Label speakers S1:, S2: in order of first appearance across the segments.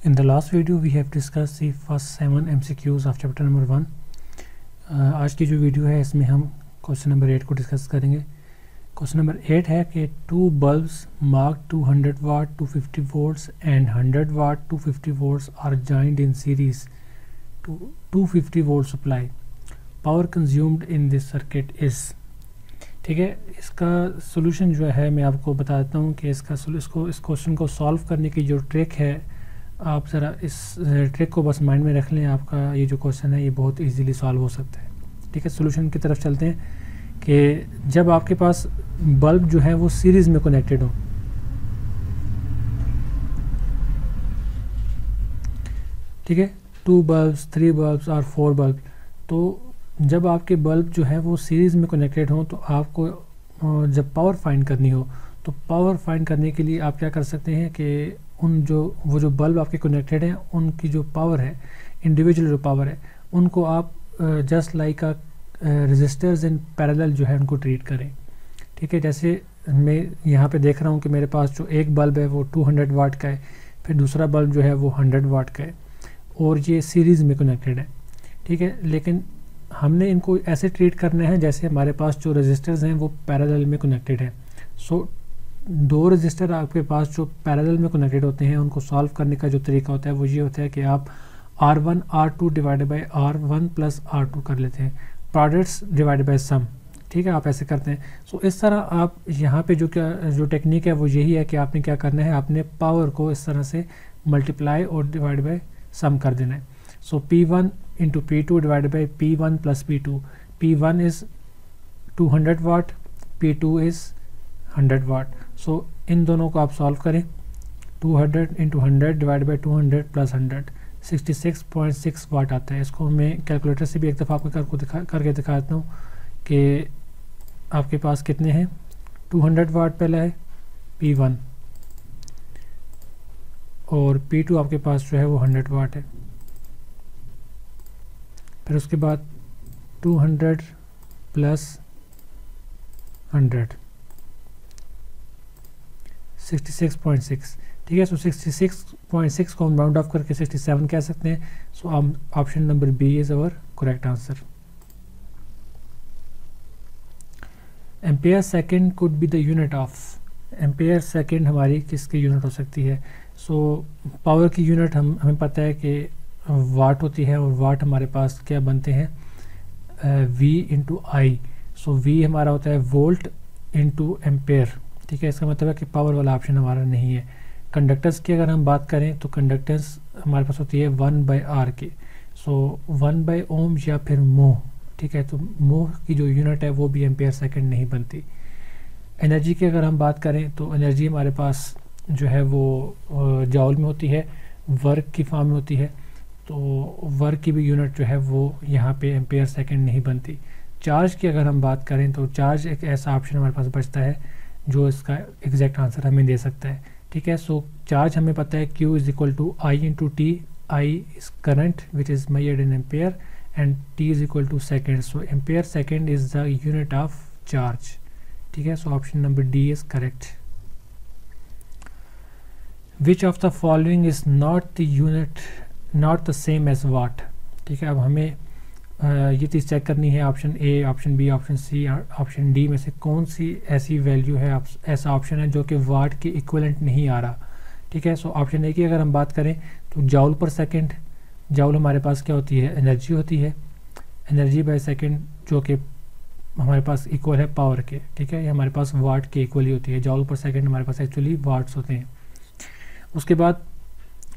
S1: In the last video we have discussed the first 7 MCQs of chapter number 1. आज की जो video है इसमें हम क्वेश्चन नंबर 8 को डिस्कस करेंगे। क्वेश्चन नंबर 8 है कि 2 bulbs marked 200 watt 250 volts and 100 watt 250 volts are joined in series to 250 volt supply. Power consumed in this circuit is। ठीक है, इसका सोल्यूशन जो है मैं आपको बता देता हूँ कि इस क्वेश्चन को सॉल्व करने की जो ट्रिक है, आप ज़रा इस ट्रिक को बस माइंड में रख लें। आपका ये जो क्वेश्चन है ये बहुत इजीली सॉल्व हो सकता है। ठीक है, सोल्यूशन की तरफ चलते हैं कि जब आपके पास बल्ब जो है वो सीरीज़ में कनेक्टेड हो, ठीक है, 2 bulbs 3 bulbs और 4 bulb, तो जब आपके बल्ब जो है वो सीरीज़ में कनेक्टेड हो तो आपको जब पावर फाइंड करनी हो तो पावर फाइंड करने के लिए आप क्या कर सकते हैं कि वो जो बल्ब आपके कनेक्टेड हैं उनकी जो पावर है, इंडिविजुअल जो पावर है, उनको आप just like a resistors in parallel जो है उनको ट्रीट करें। ठीक है, जैसे मैं यहाँ पे देख रहा हूँ कि मेरे पास जो एक बल्ब है वो 200 वाट का है, फिर दूसरा बल्ब जो है वो 100 वाट का है और ये सीरीज़ में कनेक्टेड है। ठीक है, लेकिन हमने इनको ऐसे ट्रीट करना है जैसे हमारे पास जो रेजिस्टर्स हैं वो पैरेलल में कनेक्टेड है। सो 2 रजिस्टर आपके पास जो पैरेलल में कनेक्टेड होते हैं उनको सॉल्व करने का जो तरीका होता है वो ये होता है कि आप R1 R2 divided by R1 plus R2 कर लेते हैं, प्रोडक्ट्स डिवाइडेड बाई सम। ठीक है, आप ऐसे करते हैं। सो इस तरह आप यहाँ पे जो टेक्निक है वो यही है कि आपने क्या करना है, आपने पावर को इस तरह से मल्टीप्लाई और डिवाइड बाई सम कर देना है। So P1 into P2 divided by P1 plus P2। P1 is 200 watt, P2 is 100 watt. So इन दोनों को आप सॉल्व करें। 200 into 100 divide by 200 plus 100 66.6 watt आता है। इसको मैं कैलकुलेटर से भी एक दफ़ा आपको करके दिखा देता हूँ कि आपके पास कितने हैं। 200 वाट पहला है P1 और P2 आपके पास जो है वो 100 वाट है। फिर उसके बाद 200 प्लस 100 66.6। ठीक है, सो 66.6 को हम राउंड ऑफ करके 67 कह सकते हैं। So option number B is our correct answer. Ampere second could be the unit of. Ampere second हमारी किसकी यूनिट हो सकती है? सो पावर की यूनिट हमें पता है कि वाट होती है और वाट हमारे पास क्या बनते हैं, V इंटू आई। सो V हमारा होता है वोल्ट इंटू एम्पेयर। ठीक है, इसका मतलब है कि पावर वाला ऑप्शन हमारा नहीं है। कंडक्टेंस की अगर हम बात करें तो कंडक्टेंस हमारे पास होती है 1/R के। सो 1 ओम या फिर मोह। ठीक है, तो मोह की जो यूनिट है वो भी एम्पेयर सेकंड नहीं बनती। एनर्जी की अगर हम बात करें तो एनर्जी हमारे पास जो है वो जॉल में होती है, वर्क की फॉर्म में होती है, तो वर्क की भी यूनिट जो है वो यहाँ पे एम्पेयर सेकंड नहीं बनती। चार्ज की अगर हम बात करें तो चार्ज एक ऐसा ऑप्शन हमारे पास बचता है जो इसका एग्जैक्ट आंसर हमें दे सकता है। ठीक है, सो चार्ज हमें पता है Q is equal to I into T. I is current which is measured in ampere and T is equal to second. So ampere second is the unit of charge. ठीक है, so option number D is correct. Which of the following is not the same as watt. ठीक है, अब हमें ये चीज़ check करनी है, option A, option B, option C, option D में से कौन सी ऐसी वैल्यू है, ऐसा ऑप्शन है जो कि वाट के इक्विवेलेंट नहीं आ रहा। ठीक है, सो ऑप्शन ए की अगर हम बात करें तो जाउल पर सेकंड, जाउल हमारे पास क्या होती है, एनर्जी होती है, एनर्जी बाय सेकंड जो कि हमारे पास इक्वल है पावर के। ठीक है, ये हमारे पास वाट के इक्वल ही होती है। जाउल पर सेकंड हमारे पास एक्चुअली वाट्स होते हैं। उसके बाद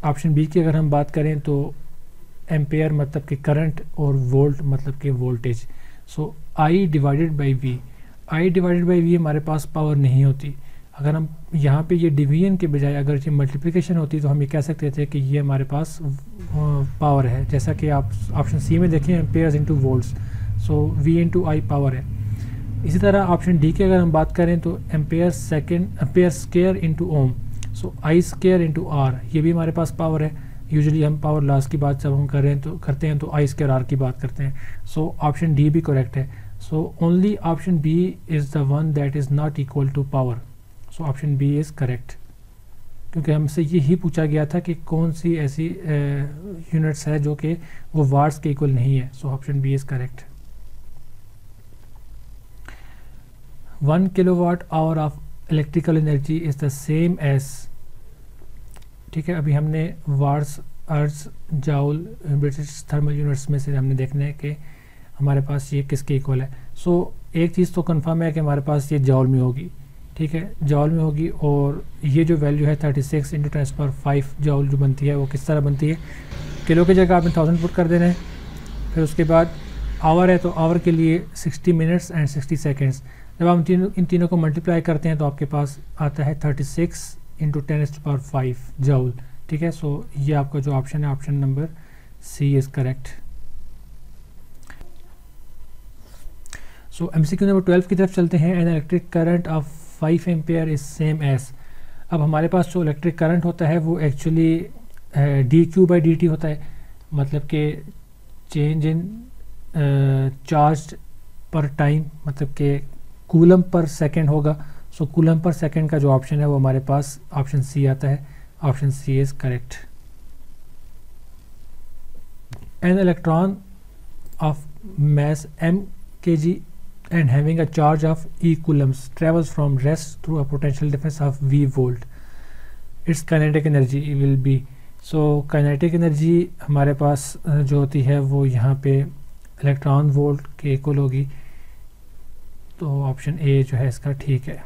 S1: ऑप्शन बी की अगर हम बात करें तो एम्पेयर मतलब कि करंट और वोल्ट मतलब कि voltage. So I divided by V, I divided by V हमारे पास पावर नहीं होती। अगर हम यहाँ पे ये डिवीजन के बजाय अगर ये मल्टीप्लिकेशन होती तो हम ये कह सकते थे कि ये हमारे पास पावर है, जैसा कि आप ऑप्शन सी में देखें amperes into volts. So V into I power है। इसी तरह ऑप्शन डी की अगर हम बात करें तो ampere square into ohm. So I square into R, ये भी हमारे पास पावर है। यूजुअली हम पावर लॉस की बात जब हम करते हैं तो आई स्क्वायर आर की बात करते हैं। सो ऑप्शन डी भी करेक्ट है। So only option B is the one that is not equal to power. So option B is correct. क्योंकि हमसे यही पूछा गया था कि कौन सी ऐसी यूनिट्स है जो कि वो वाट्स के इक्वल नहीं है। So option B is correct. 1 kilowatt hour of electrical energy is the same as, ठीक है, अभी हमने watts, ergs, joule, British thermal units में से हमने देखना है कि हमारे पास ये किसके इक्वल है। सो एक चीज़ तो कंफर्म है कि हमारे पास ये जाउल में होगी, ठीक है, जाउल में होगी, और ये जो वैल्यू है 36 × 10⁵ जाउल जो बनती है वो किस तरह बनती है, किलो की जगह आपने 1000 पुट कर देना है। फिर उसके बाद आवर है तो आवर के लिए 60 मिनट्स एंड 60 सेकेंड्स। जब आप इन तीनों को मल्टीप्लाई करते हैं तो आपके पास आता है 36 × 10⁵ जाउल, ठीक है। सो ये आपका जो ऑप्शन है, option number C is correct. So MCQ number 12 की तरफ चलते हैं। An electric current of 5 ampere is same as. अब हमारे पास जो इलेक्ट्रिक करंट होता है वो एक्चुअली dQ/dt होता है, मतलब कि चेंज इन चार्ज पर टाइम, मतलब कि कूलम पर सेकंड होगा। सो कूलम पर सेकंड का जो ऑप्शन है वो हमारे पास ऑप्शन सी आता है, option C is correct. An electron of mass m kg and having a charge of e coulombs travels from rest through a potential difference of v volt. Its kinetic energy will be, so kinetic energy हमारे पास जो होती है वो यहाँ पे electron volt के equal होगी। तो ऑप्शन ए जो है इसका ठीक है।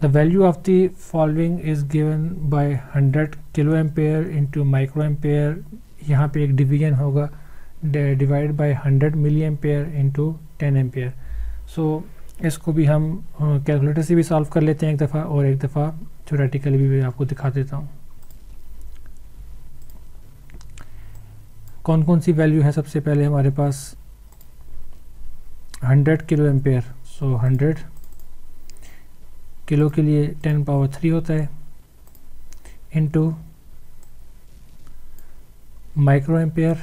S1: The value of the following is given by 100 kiloampere into microampere. यहाँ पे एक डिवीजन होगा, divide by 100 milliampere into 10 ampere. So इसको भी हम कैलकुलेटर से भी सॉल्व कर लेते हैं एक दफ़ा, और एक दफ़ा थ्योरेटिकली भी आपको दिखा देता हूँ। कौन कौन सी वैल्यू है, सबसे पहले हमारे पास 100 किलो एम्पेयर। सो 100 किलो के लिए 10⁻³ होता है, into micro ampere,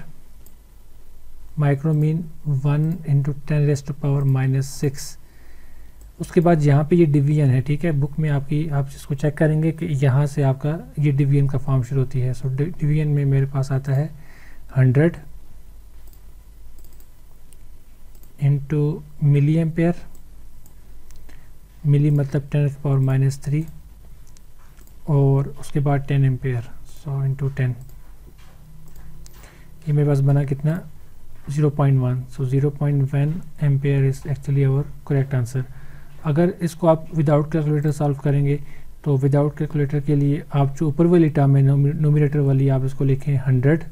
S1: micro mean 1 × 10⁻⁻⁶। उसके बाद यहाँ पे ये डिवीजन है, ठीक है, बुक में आपकी, आप इसको चेक करेंगे कि यहाँ से आपका ये डिवीजन का फॉर्म शुरू होती है। सो डिवीजन में मेरे पास आता है 100 इंटू मिली एम्पेयर, मिली मतलब 10⁻⁻3, और उसके बाद 10 एम्पेयर। सो इंटू 10, ये मेरे पास बना कितना, 0.1। So 0.1 ampere is actually our correct answer. अगर इसको आप विदाउट कैलकुलेटर सॉल्व करेंगे तो विदाउट कैलकुलेटर के लिए आप जो ऊपर वाली टर्म है नोमिनेटर वाली, आप इसको लिखें 100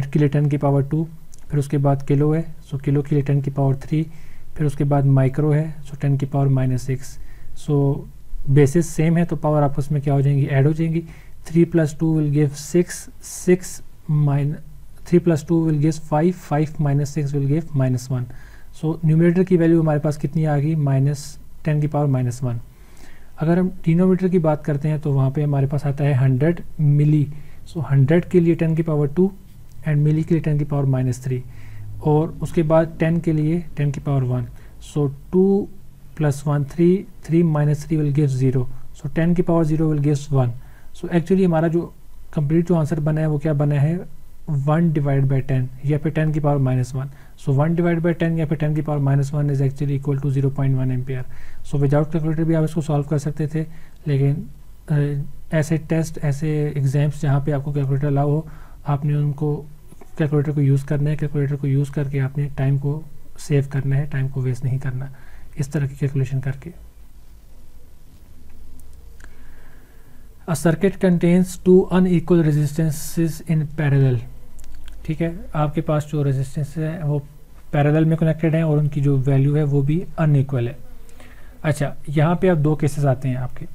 S1: के लिए 10⁻², फिर उसके बाद किलो है, सो किलो के लिए 10⁻3, फिर उसके बाद माइक्रो है, सो 10⁻⁻⁶। सो बेसिस सेम है तो पावर आपस में क्या हो जाएंगी, ऐड हो जाएंगी। 3 + 2 will give 6, 3 + 2 will give 5, 5 - 6 will give -1। So numerator की वैल्यू हमारे पास कितनी आ गई, -10⁻⁻1। अगर हम डिनोमिनेटर की बात करते हैं तो वहाँ पे हमारे पास आता है 100 मिली। सो 100 के लिए 10⁻² एंड मिली के लिए 10⁻⁻3, और उसके बाद 10 के लिए 10⁻1। सो 2 + 1 3, 3 - 3 will give 0। So 10⁻0 will give 1। So actually हमारा जो कंप्लीट जो आंसर बना है वो क्या बना है, 1/10 या फिर 10⁻⁻1। सो 1/10 या फिर 10⁻⁻1 is actually equal to 0.1 ampere. So without calculator भी आप इसको सॉल्व कर सकते थे, लेकिन ऐसे टेस्ट, ऐसे एग्जाम्स जहाँ पे आपको कैलकुलेटर अलाउ हो, आपने उनको कैलकुलेटर को यूज़ करना है। कैलकुलेटर को यूज़ करके आपने टाइम को सेव करना है, टाइम को वेस्ट नहीं करना इस तरह की कैलकुलेशन करके। A circuit contains 2 unequal resistances in parallel। ठीक है, आपके पास जो रेजिस्टेंस है वो पैरेलल में कनेक्टेड हैं और उनकी जो वैल्यू है वो भी अनइक्वल है। अच्छा, यहाँ पे अब दो केसेस आते हैं आपके।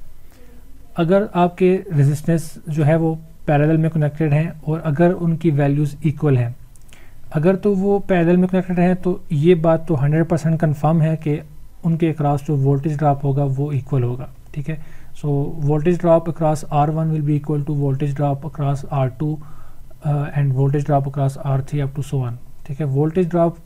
S1: अगर आपके रेजिस्टेंस जो है वो पैरेलल में कनेक्टेड हैं और अगर उनकी वैल्यूज़ इक्वल हैं, अगर तो वो पैरेलल में कनेक्टेड हैं तो ये बात तो 100% कन्फर्म है कि उनके अक्रॉस जो वोल्टेज ड्रॉप होगा वो इक्वल होगा। ठीक है, so voltage drop across R1 will be equal to voltage drop across R2 and voltage drop across R3 up to so on. ठीक है, वोल्टेज ड्रॉप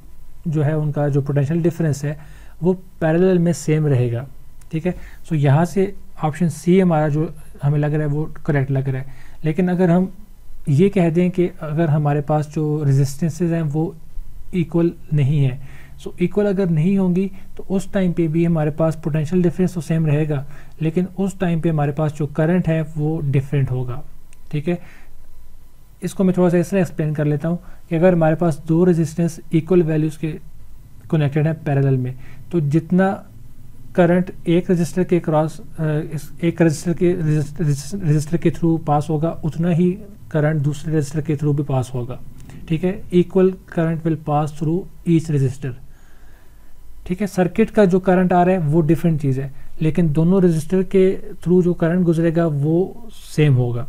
S1: जो है उनका जो पोटेंशियल डिफरेंस है वो पैरेलल में सेम रहेगा। ठीक है, सो यहाँ से ऑप्शन सी हमारा जो हमें लग रहा है वो करेक्ट लग रहा है। लेकिन अगर हम ये कह दें कि अगर हमारे पास जो रेजिस्टेंसेस हैं वो इक्वल नहीं है, सो इक्वल अगर नहीं होंगी तो उस टाइम पे भी हमारे पास पोटेंशियल डिफरेंस तो सेम रहेगा, लेकिन उस टाइम पे हमारे पास जो करंट है वो डिफरेंट होगा। ठीक है, इसको मैं थोड़ा सा इस तरह एक्सप्लेन कर लेता हूँ कि अगर हमारे पास दो रेजिस्टेंस इक्वल वैल्यूज़ के कनेक्टेड है पैरेलल में, तो जितना करंट एक रजिस्टर के क्रॉस एक रजिस्टर के थ्रू पास होगा उतना ही करंट दूसरे रजिस्टर के थ्रू भी पास होगा। ठीक है, equal current will pass through each resistor. ठीक है, सर्किट का जो करंट आ रहा है वो डिफरेंट चीज़ है, लेकिन दोनों रजिस्टर के थ्रू जो करंट गुजरेगा वो सेम होगा।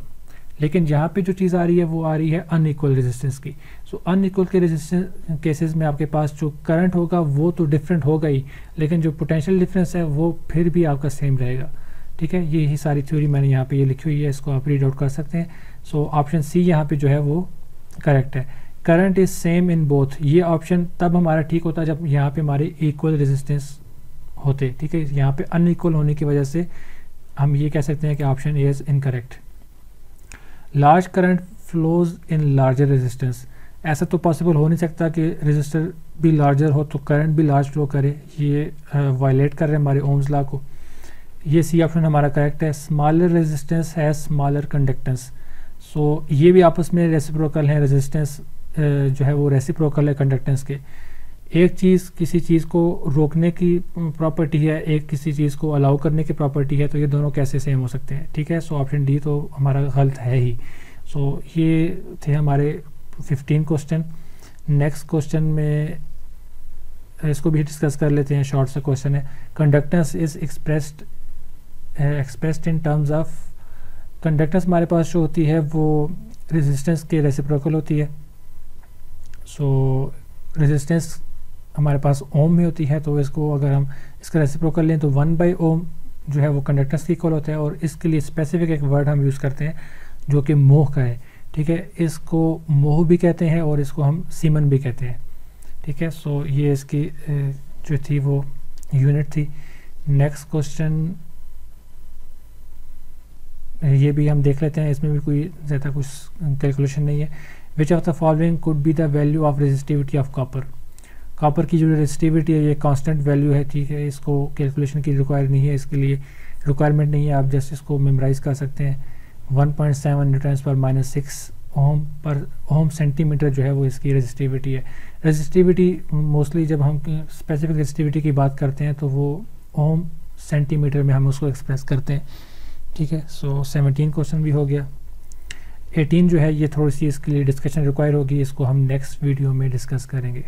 S1: लेकिन यहाँ पे जो चीज़ आ रही है वो आ रही है अनइक्वल रेजिस्टेंस की। सो अनइक्वल के रेजिस्टेंस केसेस में आपके पास जो करंट होगा वो तो डिफरेंट होगा ही, लेकिन जो पोटेंशियल डिफरेंस है वो फिर भी आपका सेम रहेगा। ठीक है, यही सारी थ्योरी मैंने यहाँ पे ये लिखी हुई है, इसको आप रीड आउट कर सकते हैं। सो ऑप्शन सी यहाँ पे जो है वो करेक्ट है। Current is same in both, ये ऑप्शन तब हमारा ठीक होता है जब यहाँ पे हमारे इक्वल रेजिस्टेंस होते। ठीक है, यहाँ पे अनइक्वल होने की वजह से हम ये कह सकते हैं कि option A is incorrect. Large current flows in larger resistance, ऐसा तो पॉसिबल हो नहीं सकता कि रेजिस्टर भी लार्जर हो तो करंट भी लार्ज फ्लो करे, ये वायलेट कर रहे हैं हमारे ओम्स लॉ को। ये सी ऑप्शन हमारा करेक्ट है। स्मॉलर रेजिस्टेंस है स्मॉलर कंडक्टेंस, सो ये भी आपस में रेसिप्रोकल हैं, रेजिस्टेंस जो है वो रेसिप्रोकल है कंडक्टेंस के। एक चीज़ किसी चीज़ को रोकने की प्रॉपर्टी है, एक किसी चीज़ को अलाउ करने की प्रॉपर्टी है, तो ये दोनों कैसे सेम हो सकते हैं। ठीक है, सो ऑप्शन डी तो हमारा गलत है ही। सो ये थे हमारे 15 क्वेश्चन। नेक्स्ट क्वेश्चन में इसको भी डिस्कस कर लेते हैं, शॉर्ट सा क्वेश्चन है। Conductance is expressed in terms of, conductance हमारे पास जो होती है वो रेजिस्टेंस के रेसिप्रोकल होती है। सो रेजिस्टेंस हमारे पास ओम में होती है, तो इसको अगर हम इसका रेसिप्रोकल लें तो 1/ओम जो है वो कंडक्टेंस के इक्वल होता है, और इसके लिए स्पेसिफिक एक वर्ड हम यूज़ करते हैं जो कि मोह का है। ठीक है, इसको मोह भी कहते हैं और इसको हम सीमन भी कहते हैं। ठीक है, सो ये इसकी जो थी वो यूनिट थी। नेक्स्ट क्वेश्चन ये भी हम देख लेते हैं, इसमें भी कोई ज़्यादा कुछ कैलकुलेशन नहीं है। विच of the following could be the value of resistivity of copper, copper की जो रेजिस्टिविटी है ये कांस्टेंट वैल्यू है। ठीक है, इसको कैलकुलेशन की रिक्वायर नहीं है, इसके लिए रिक्वायरमेंट नहीं है, आप जस्ट इसको मेमोराइज कर सकते हैं। 1.7 न्यूटन पर -6 ओम सेंटीमीटर जो है वो इसकी रेजिस्टिविटी है। रेजिस्टिविटी मोस्टली जब हम स्पेसिफिक रेजिस्टिविटी की बात करते हैं तो वो ओम सेंटीमीटर में हम उसको एक्सप्रेस करते हैं। ठीक है, सो 17 क्वेश्चन भी हो गया। 18 जो है ये थोड़ी सी इसके लिए डिस्कशन रिक्वायर होगी, इसको हम नेक्स्ट वीडियो में डिस्कस करेंगे।